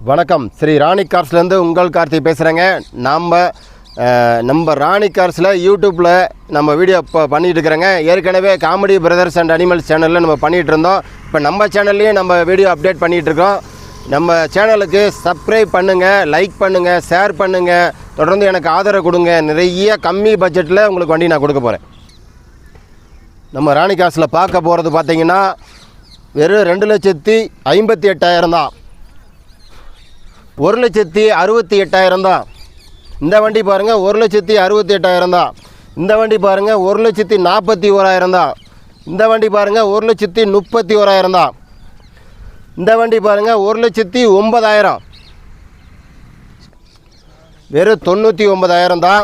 வணக்கம். ஸ்ரீ ராணி கார்ஸ்லேருந்து உங்கள் கார்த்தி பேசுகிறேங்க. நம்ம ராணி கார்ஸில் யூடியூப்பில் நம்ம வீடியோ இப்போ பண்ணிகிட்டு இருக்கிறேங்க. ஏற்கனவே காமெடி பிரதர்ஸ் அண்ட் அனிமல்ஸ் சேனலில் நம்ம பண்ணிகிட்டு இருந்தோம். இப்போ நம்ம சேனல்லையும் நம்ம வீடியோ அப்டேட் பண்ணிகிட்ருக்கோம். நம்ம சேனலுக்கு சப்ஸ்கிரைப் பண்ணுங்கள், லைக் பண்ணுங்கள், ஷேர் பண்ணுங்கள். தொடர்ந்து எனக்கு ஆதரவு கொடுங்க. நிறைய கம்மி பட்ஜெட்டில் உங்களுக்கு வண்டி நான் கொடுக்க போகிறேன். நம்ம ராணி கார்ஸில் பார்க்க போகிறது பார்த்திங்கன்னா வெறும் 2,58,000 தான். 1,68,000 தான். இந்த வண்டி பாருங்கள் 1,68,000 தான். இந்த வண்டி பாருங்கள் 1,41,000 தான். இந்த வண்டி பாருங்கள் 1,31,000 தான். இந்த வண்டி பாருங்கள் 1,09,000, வெறும் 99,000 தான்.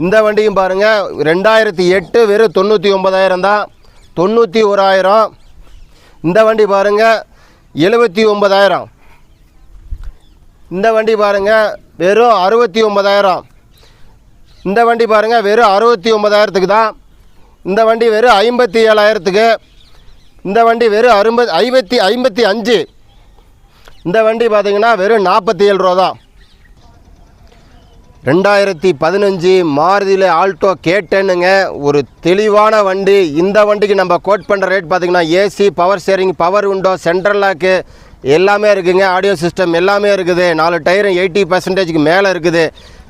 இந்த வண்டியும் பாருங்கள் 2008 வெறும் 99,000 தான். 91,000. இந்த வண்டி பாருங்கள் 79,000. இந்த வண்டி பாருங்கள் வெறும் 69,000. இந்த வண்டி பாருங்கள் வெறும் 69,000க்கு தான். இந்த வண்டி வெறும் 57,000க்கு. இந்த வண்டி வெறும் 55. இந்த வண்டி பார்த்திங்கன்னா வெறும் 47 ரூபா தான். 2015 மாருதியில் ஆல்டோ K10ங்க. ஒரு தெளிவான வண்டி. இந்த வண்டிக்கு நம்ம கோட் பண்ணுற ரேட் பார்த்திங்கன்னா AC, power steering, power window, central lock எல்லாமே இருக்குதுங்க. ஆடியோ சிஸ்டம் எல்லாமே இருக்குது. 4 டயரும் 80% மேலே இருக்குது.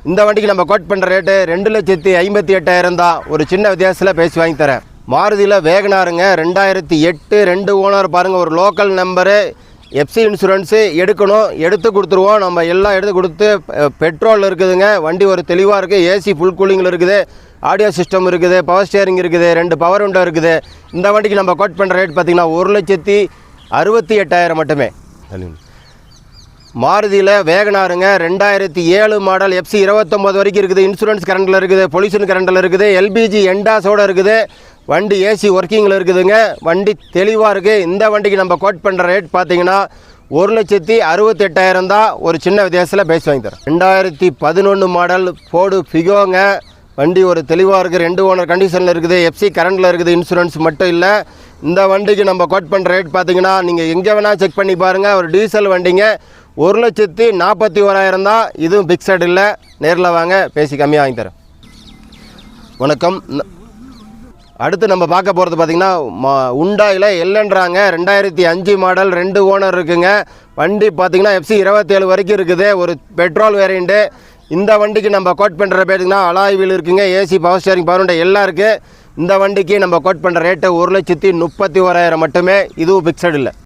இந்த வண்டிக்கு நம்ம கோட் பண்ணுற ரேட்டு 2,58,000 தான். ஒரு சின்ன வித்தியாசத்தில் பேசி வாங்கி தரேன். மாருதியில் வேகனாருங்க. 2008 2 ஓனர் பாருங்கள். ஒரு லோக்கல் நம்பரு, எஃப்சி இன்சூரன்ஸு எடுக்கணும். எடுத்து கொடுத்துருவோம். நம்ம எல்லாம் எடுத்து கொடுத்து பெட்ரோல் இருக்குதுங்க. வண்டி ஒரு தெளிவாக இருக்குது. ஏசி ஃபுல் கூலிங்கில் இருக்குது. ஆடியோ சிஸ்டம் இருக்குது. பவர் ஸ்டேரிங் இருக்குது. 2 பவர் விண்டோ இருக்குது. இந்த வண்டிக்கு நம்ம கோட் பண்ணுற ரேட் பார்த்திங்கன்னா 1,68,000 மட்டுமே. மாருதியில் வேகனாருங்க. 2007 மாடல், எஃப்சி 29 வரைக்கும் இருக்குது. இன்சூரன்ஸ் கரண்டில் இருக்குது. பொல்யூஷன் கரண்டில் இருக்குது. எல்பிஜி எண்டாஸோடு இருக்குது. வண்டி ஏசி ஒர்க்கிங்கில் இருக்குதுங்க. வண்டி தெளிவாக இருக்குது. இந்த வண்டிக்கு நம்ம கோட் பண்ணுற ரேட் பார்த்திங்கன்னா 1,68,000 தான். ஒரு சின்ன வித்தியாசத்தில் பேசி வாங்கி தரேன். 2011 மாடல் ஃபோர்டு ஃபிகோங்க. வண்டி ஒரு தெளிவாக இருக்குது. 2 ஓனர் கண்டிஷனில் இருக்குது. எஃப்சி கரண்டில் இருக்குது. இன்சூரன்ஸ் மட்டும் இல்லை. இந்த வண்டிக்கு நம்ம கோட் பண்ணுற ரேட் பார்த்திங்கன்னா நீங்கள் எங்கே வேணால் செக் பண்ணி பாருங்கள். ஒரு டீசல் வண்டிங்க. 1,41,000 தான். இதுவும் பிக்சட் இல்லை. நேரில் வாங்க, பேசி கம்மியாக வாங்கி தரேன். வணக்கம். அடுத்து நம்ம பார்க்க போகிறது பார்த்திங்கன்னா உண்டாயில் எல்லுன்றாங்க. 2005 மாடல், 2 ஓனர் இருக்குங்க. வண்டி பார்த்திங்கன்னா எஃப்சி 27 வரைக்கும் இருக்குது. ஒரு பெட்ரோல் வேரியண்ட்டு. இந்த வண்டிக்கு நம்ம கோட் பண்ணுற பேருக்குன்னா அலாய் வீல் இருக்குங்க. AC, power steering, power window எல்லாம் இருக்குது. இந்த வண்டிக்கு நம்ம கோட் பண்ணுற ரேட்டு 1,31,000 மட்டுமே. இதுவும் பிக்சட் இல்லை.